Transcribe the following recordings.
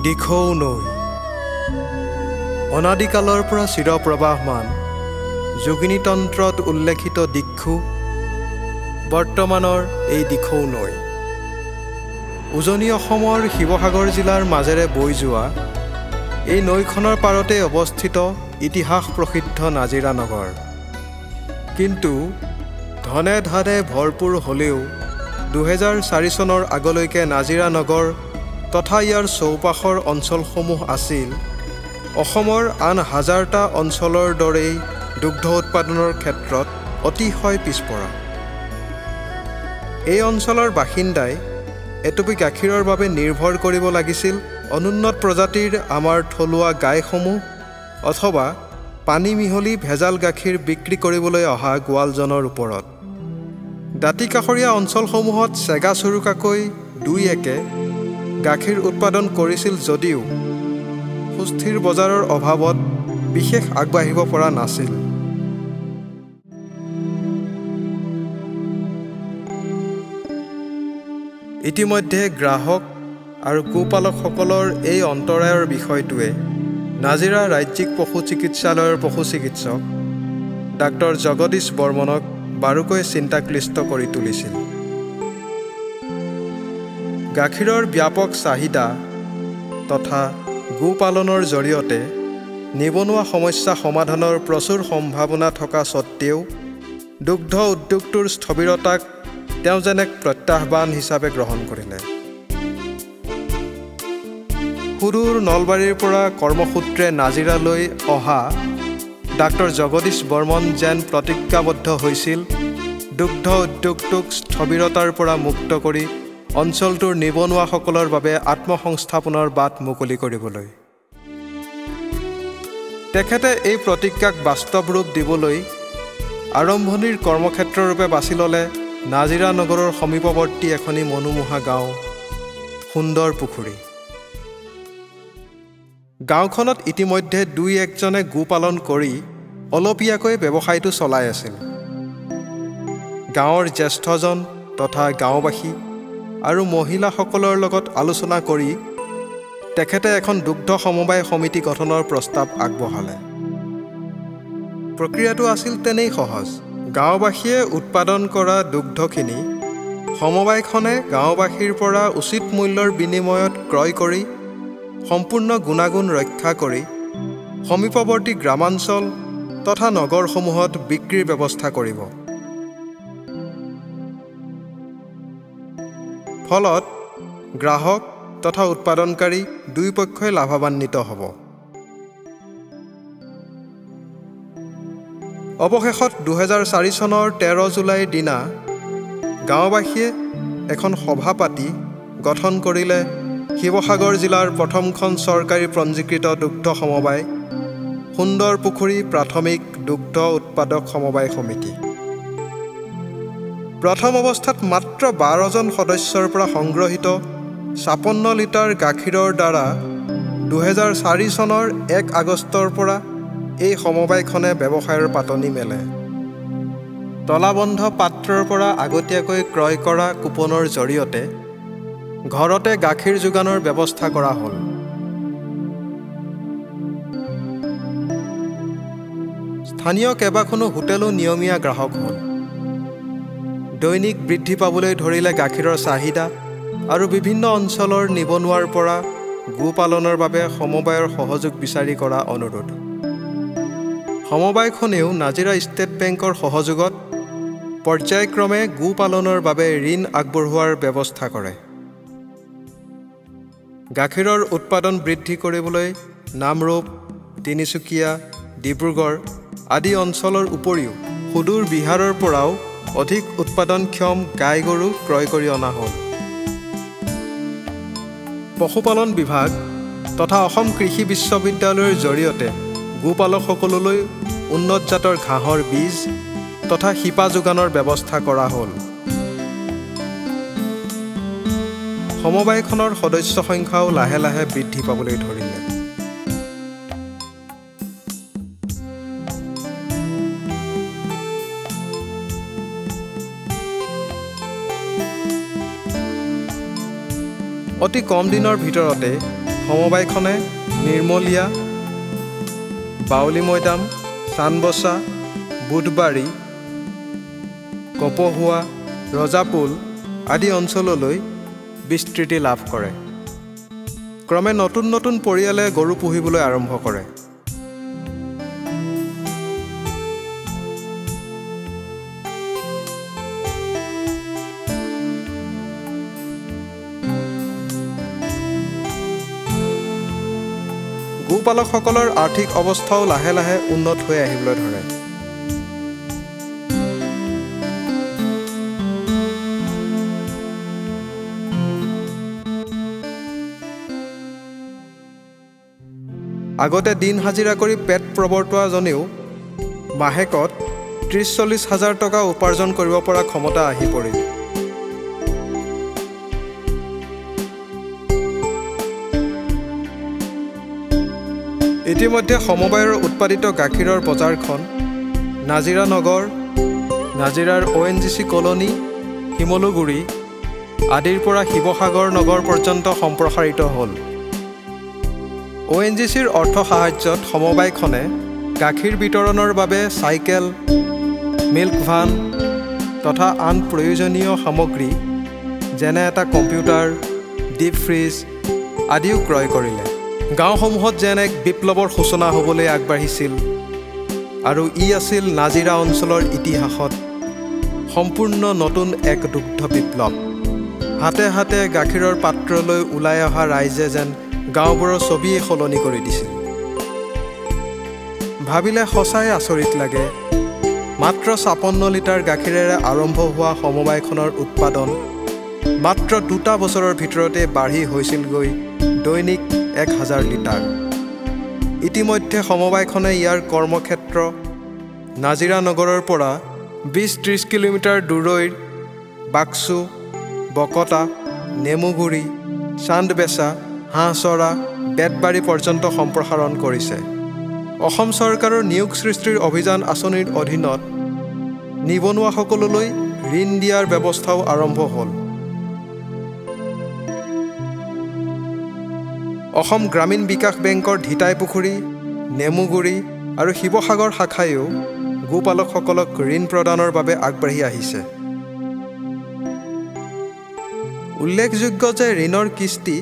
দিখৌ নৈ অনাদিকালৰ পৰা চিৰপ্ৰবাহমান যোগিনীতন্ত্ৰত উল্লেখিত দিক্ষু বৰ্তমানৰ এই দিখৌ নৈ উজনি অসমৰ শিৱসাগৰ জিলাৰ মাজেৰে বৈ যোৱা এই নৈখনৰ পাৰতে অৱস্থিত ইতিহাস প্ৰসিদ্ধ নাজিৰা নগৰ কিন্তু ধনে ধানে ভৰপূৰ হ'লেও 2004 চনৰ আগলৈকে নাজিৰা নগৰ তথা ইয়াৰ চৌপাশৰ অঞ্চলসমূহ আছিল অসমৰ আন হাজাৰটা অঞ্চলৰ দৰেই দুগ্ধ উৎপাদনৰ ক্ষেত্ৰত অতিশয় পিছপৰা এই অঞ্চলৰ বাসিন্দাই এটুপি গাখীৰৰ বাবে নিৰ্ভৰ কৰিব লাগিছিল অনুন্নত প্ৰজাতিৰ আমাৰ থলুৱা গাইসমূহ অথবা পানী মিহলি ভেজাল গাখীৰ বিক্ৰী কৰিবলৈ অহা গোৱালজনৰ ওপৰত দাঁতিকাষৰীয়া অঞ্চলসমূহত চেগা চুৰুকাকৈ দুই একে গাখীৰ উৎপাদন কৰিছিল যদিও সুস্থিৰ বজাৰৰ অভাৱত বিশেষ আগবাঢ়িব পৰা নাছিল ইতিমধ্যে গ্ৰাহক আৰু গোপালকসকলৰ এই অন্তৰায়ৰ বিষয়টোৱে নাজিৰা ৰাজ্যিক পশু চিকিৎসালয়ৰ পশু চিকিৎসক ডাক্তৰ জগদীশ বৰ্মনক বাৰুকৈ চিন্তাক্লিষ্ট কৰি তুলিছিল গাখীৰৰ ব্যাপক চাহিদা তথা গোপালনৰ জৰিয়তে নিবনুৱা সমস্যা সমাধানৰ প্ৰচুৰ সম্ভাৱনা থকা সত্ত্বেও দুগ্ধ উদ্যোগটোৰ স্থবিৰতাক তেওঁ যেন এক প্ৰত্যাহ্বান হিচাপে গ্ৰহণ কৰিলে সুদূৰ নলবাৰীৰ পৰা কৰ্মসূত্ৰে নাজিৰালৈ অহা ডাক্তৰ জগদীশ বৰ্মন যেন প্ৰতিজ্ঞাবদ্ধ হৈছিল দুগ্ধ উদ্যোগটোক স্থবিৰতাৰ পৰা মুক্ত কৰি অঞ্চলটোৰ নিবনুৱাসকলৰ বাবে আত্মসংস্থাপনৰ বাট মুকলি কৰিবলৈ তেখেতে এই প্ৰতিজ্ঞাক বাস্তৱ ৰূপ দিবলৈ আৰম্ভণিৰ কৰ্মক্ষেত্ৰৰূপে বাছি ল'লে নাজিৰা নগৰৰ সমীপৱৰ্তী এখনি মনোমোহা গাঁও সুন্দৰ পুখুৰী গাঁওখনত ইতিমধ্যে দুই একজনে গোপালন কৰি অলপীয়াকৈ ব্যৱসায়টো চলাই আছিল গাঁৱৰ জ্যেষ্ঠজন তথা গাঁওবাসী আৰু মহিলাসকলৰ লগত আলোচনা কৰি তেখেতে এখন দুগ্ধ সমবায় সমিতি গঠনৰ প্ৰস্তাৱ আগবঢ়ালে প্ৰক্ৰিয়াটো আছিল তেনেই সহজ গাঁওবাসীয়ে উৎপাদন কৰা দুগ্ধখিনি সমবায়খনে গাঁওবাসীৰ পৰা উচিত মূল্যৰ বিনিময়ত ক্ৰয় কৰি সম্পূৰ্ণ গুণাগুণ ৰক্ষা কৰি সমীপৱৰ্তী গ্ৰামাঞ্চল তথা নগৰসমূহত বিক্ৰীৰ ব্যৱস্থা কৰিব ফলত গ্ৰাহক তথা উৎপাদনকাৰী দুই পক্ষই লাভান্বিত হ'ব অৱশেষত 2004 চনৰ 13 জুলাইৰ দিনা গাঁওবাসীয়ে এখন সভা পাতি গঠন কৰিলে শিৱসাগৰ জিলাৰ প্ৰথমখন চৰকাৰী পঞ্জীকৃত দুগ্ধ সমবায় সুন্দৰ পুখুৰী প্ৰাথমিক দুগ্ধ উৎপাদক সমবায় সমিতি প্ৰথম অৱস্থাত মাত্ৰ 12জন সদস্যৰ পৰা সংগ্ৰহিত 56 লিটাৰ গাখীৰৰ দ্বাৰা 2004 চনৰ 1 আগষ্টৰ পৰা এই সমবায়খনে ব্যৱসায়ৰ পাতনি মেলে তলাবন্ধ পাত্ৰৰ পৰা আগতীয়াকৈ ক্ৰয় কৰা কুপনৰ জৰিয়তে ঘৰতে গাখীৰ যোগানৰ ব্যৱস্থা কৰা হ'ল স্থানীয় কেইবাখনো হোটেলো নিয়মীয়া গ্ৰাহক হ'ল দৈনিক বৃদ্ধি পাবলৈ ধৰিলে গাখীৰৰ চাহিদা আৰু বিভিন্ন অঞ্চলৰ নিবনুৱাৰ পৰা গোপালনৰ বাবে সমবায়ৰ সহযোগ বিচাৰি কৰা অনুৰোধ সমবায়খনেও নাজিৰা ষ্টেট বেংকৰ সহযোগত পৰ্যায়ক্ৰমে গোপালনৰ বাবে ঋণ আগবঢ়োৱাৰ ব্যৱস্থা কৰে গাখীৰৰ উৎপাদন বৃদ্ধি কৰিবলৈ নামৰূপ তিনিচুকীয়া ডিব্ৰুগড় আদি অঞ্চলৰ উপৰিও সুদূৰ বিহাৰৰ পৰাও অধিক উৎপাদনক্ষম গাই গৰু ক্ৰয় কৰি অনা হ'ল পশুপালন বিভাগ তথা অসম কৃষি বিশ্ববিদ্যালয়ৰ জৰিয়তে গোপালকসকললৈ উন্নত জাতৰ ঘাঁহৰ বীজ তথা শিপা যোগানৰ ব্যৱস্থা কৰা হ'ল সমবায়খনৰ সদস্য সংখ্যাও লাহে লাহে বৃদ্ধি পাবলৈ ধৰিলে অতি কম দিনৰ ভিতৰতে সমবায়খনে নিৰ্মলীয়া, বাউলী মৈদাম, চানবছা, বুধবাৰী, কপহুৱা, ৰজাপুল আদি অঞ্চললৈ বিস্তৃতি লাভ কৰে। ক্ৰমে নতুন নতুন পৰিয়ালে গৰু পুহিবলৈ আৰম্ভ কৰে। গোপালকসকলৰ আৰ্থিক অৱস্থাও লাহে লাহে উন্নত হৈ আহিবলৈ ধৰে। আগতে দিন হাজিৰা কৰি পেট প্ৰৱৰ্তোৱাজনেও মাহেকত ৩০-৪০ হাজাৰ টকা উপাৰ্জন কৰিব পৰা ক্ষমতা আহি পৰিল। ইতিমধ্যে সমবায়ৰ উৎপাদিত গাখীৰৰ বজাৰখন নাজিৰা নগৰ, নাজিৰাৰ ONGC কলনী, শিমলুগুৰি আদিৰ পৰা শিৱসাগৰ নগৰ পৰ্যন্ত সম্প্ৰসাৰিত হ'ল। ONGCৰ অৰ্থ সাহায্যত সমবায়খনে গাখীৰ বিতৰণৰ বাবে চাইকেল, মিল্ক ভান তথা আন প্ৰয়োজনীয় সামগ্ৰী যেনে এটা কম্পিউটাৰ, ডিপ ফ্ৰিজ আদিও ক্ৰয় কৰিলে। গাঁওসমূহত যেন এক বিপ্লৱৰ সূচনা হ'বলৈ আগবাঢ়িছিল আৰু ই আছিল নাজিৰা অঞ্চলৰ ইতিহাসত সম্পূৰ্ণ নতুন এক দুগ্ধ বিপ্লৱ। হাতে হাতে গাখীৰৰ পাত্ৰলৈ ওলাই অহা ৰাইজে যেন গাঁওবোৰৰ ছবিয়ে সলনি কৰি দিছিল। ভাবিলে সঁচাই আচৰিত লাগে, মাত্ৰ ৫৬ লিটাৰ গাখীৰেৰে আৰম্ভ হোৱা সমবায়খনৰ উৎপাদন মাত্ৰ ২টা বছৰৰ ভিতৰতে বাঢ়ি হৈছিলগৈ দৈনিক ১,০০০ লিটাৰ। ইতিমধ্যে সমবায়খনে ইয়াৰ কৰ্মক্ষেত্ৰ নাজিৰা নগৰৰ পৰা ২০-৩০ কিলোমিটাৰ দূৰৈৰ বাক্সু, বকতা, নেমুগুৰি, চান্দবেছা, হাঁহচৰা, বেতবাৰী পৰ্যন্ত সম্প্ৰসাৰণ কৰিছে। অসম চৰকাৰৰ নিয়োগ সৃষ্টিৰ অভিযান আঁচনিৰ অধীনত নিবনুৱাসকললৈ ঋণ দিয়াৰ ব্যৱস্থাও আৰম্ভ হ'ল। অসম গ্ৰামীণ বিকাশ বেংকৰ ধিতাইপুখুৰী, নেমুগুৰি আৰু শিৱসাগৰ শাখায়ো গোপালকসকলক ঋণ প্ৰদানৰ বাবে আগবাঢ়ি আহিছে। উল্লেখযোগ্য যে ঋণৰ কিস্তি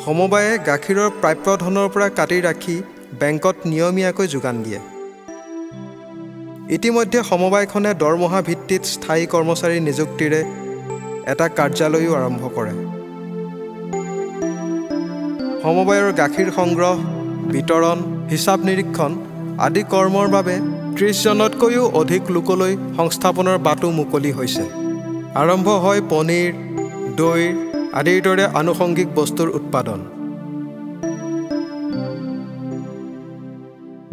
সমবায়ে গাখীৰৰ প্ৰাপ্য ধনৰ পৰা কাটি ৰাখি বেংকত নিয়মীয়াকৈ যোগান দিয়ে। ইতিমধ্যে সমবায়খনে দৰমহা ভিত্তিত স্থায়ী কৰ্মচাৰী নিযুক্তিৰে এটা কাৰ্যালয়ো আৰম্ভ কৰে। সমবায়ৰ গাখীৰ সংগ্ৰহ, বিতৰণ, হিচাপ নিৰীক্ষণ আদি কৰ্মৰ বাবে ৩০ জনতকৈও অধিক লোকলৈ সংস্থাপনৰ বাটো মুকলি হৈছে। আৰম্ভ হয় পনীৰ, দৈ আদিৰ দৰে আনুষংগিক বস্তুৰ উৎপাদন।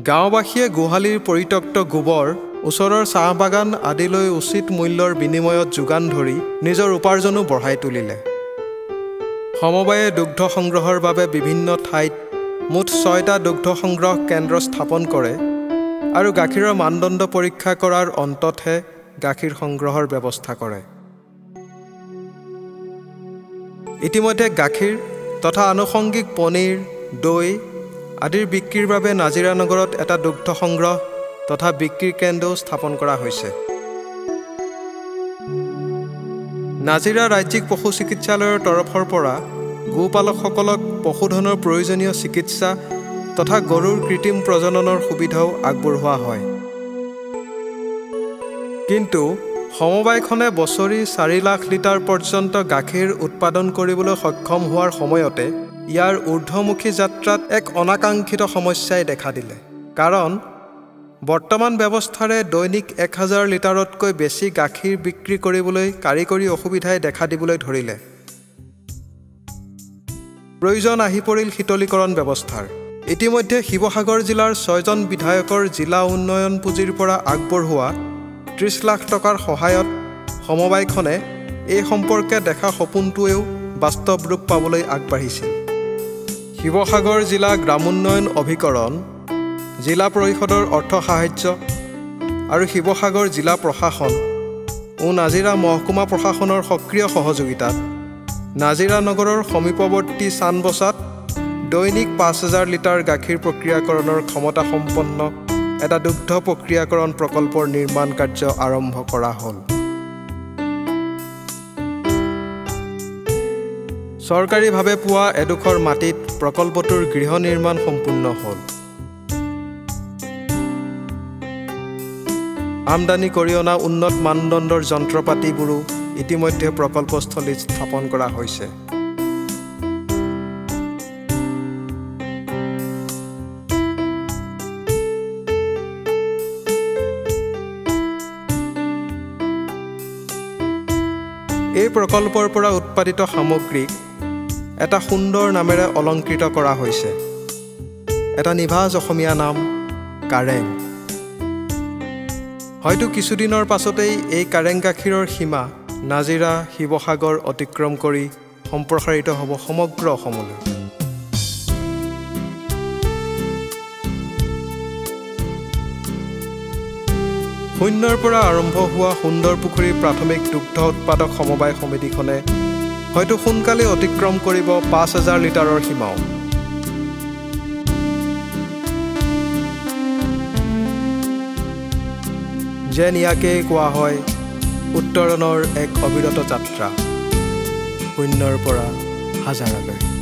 গাঁওবাসীয়ে গোহালিৰ পৰিত্যক্ত গোবৰ ওচৰৰ চাহ বাগান আদিলৈ উচিত মূল্যৰ বিনিময়ত যোগান ধৰি নিজৰ উপাৰ্জনো বঢ়াই তুলিলে। সমবায়ে দুগ্ধ সংগ্ৰহৰ বাবে বিভিন্ন ঠাইত মুঠ ৬টা দুগ্ধ সংগ্ৰহ কেন্দ্ৰ স্থাপন কৰে আৰু গাখীৰৰ মানদণ্ড পৰীক্ষা কৰাৰ অন্ততহে গাখীৰ সংগ্ৰহৰ ব্যৱস্থা কৰে। ইতিমধ্যে গাখীৰ তথা আনুষংগিক পনীৰ, দৈ আদিৰ বিক্ৰীৰ বাবে নাজিৰা নগৰত এটা দুগ্ধ সংগ্ৰহ তথা বিক্ৰীৰ কেন্দ্ৰও স্থাপন কৰা হৈছে। নাজিৰা ৰাজ্যিক পশু চিকিৎসালয়ৰ তৰফৰ পৰা গোপালকসকলক পশুধনৰ প্ৰয়োজনীয় চিকিৎসা তথা গৰুৰ কৃত্ৰিম প্ৰজননৰ সুবিধাও আগবঢ়োৱা হয়। কিন্তু সমবায়খনে বছৰি ৪ লাখ লিটাৰ পৰ্যন্ত গাখীৰ উৎপাদন কৰিবলৈ সক্ষম হোৱাৰ সময়তে ইয়াৰ ঊৰ্ধ্বমুখী যাত্ৰাত এক অনাকাংক্ষিত সমস্যাই দেখা দিলে। কাৰণ বৰ্তমান ব্যৱস্থাৰে দৈনিক ১,০০০ লিটাৰতকৈ বেছি গাখীৰ বিক্ৰী কৰিবলৈ কাৰিকৰী অসুবিধাই দেখা দিবলৈ ধৰিলে। প্ৰয়োজন আহি পৰিল শীতলীকৰণ ব্যৱস্থাৰ। ইতিমধ্যে শিৱসাগৰ জিলাৰ ৬জন বিধায়কৰ জিলা উন্নয়ন পুঁজিৰ পৰা আগবঢ়োৱা ৩০ লাখ টকাৰ সহায়ত সমবায়খনে এই সম্পৰ্কে দেখা সপোনটোৱেও বাস্তৱ ৰূপ পাবলৈ আগবাঢ়িছিল। শিৱসাগৰ জিলা গ্ৰামোন্নয়ন অভিকৰণ, জিলা পৰিষদৰ অৰ্থ সাহায্য আৰু শিৱসাগৰ জিলা প্ৰশাসন ও নাজিৰা মহকুমা প্ৰশাসনৰ সক্ৰিয় সহযোগিতাত নাজিৰা নগৰৰ সমীপৱৰ্তী চানবছাত দৈনিক ৫,০০০ লিটাৰ গাখীৰ প্ৰক্ৰিয়াকৰণৰ ক্ষমতা সম্পন্ন এটা দুগ্ধ প্ৰক্ৰিয়াকৰণ প্ৰকল্পৰ নিৰ্মাণ কাৰ্য আৰম্ভ কৰা হ'ল। চৰকাৰীভাৱে পোৱা এডোখৰ মাটিত প্ৰকল্পটোৰ গৃহ নিৰ্মাণ সম্পূৰ্ণ হ'ল। আমদানি কৰি অনা উন্নত মানদণ্ডৰ যন্ত্ৰপাতিবোৰো ইতিমধ্যে প্ৰকল্পস্থলীত স্থাপন কৰা হৈছে। এই প্ৰকল্পৰ পৰা উৎপাদিত সামগ্ৰীক এটা সুন্দৰ নামেৰে অলংকৃত কৰা হৈছে। এটা নিভাঁজ অসমীয়া নাম কাৰেং। হয়তো কিছুদিনৰ পাছতেই এই কাৰেং গাখীৰৰ সীমা নাজিৰা, শিৱসাগৰ অতিক্ৰম কৰি সম্প্ৰসাৰিত হ'ব সমগ্ৰ অসমলৈ। শূন্যৰ পৰা আৰম্ভ হোৱা সুন্দৰ পুখুৰীৰ প্ৰাথমিক দুগ্ধ উৎপাদক সমবায় সমিতিখনে হয়তো সোনকালে অতিক্ৰম কৰিব ৫,০০০ লিটাৰৰ সীমাও। যেন ইয়াকেই কোৱা হয় উত্তৰণৰ এক অবিৰত যাত্ৰা, শূন্যৰ পৰা হাজাৰলৈ।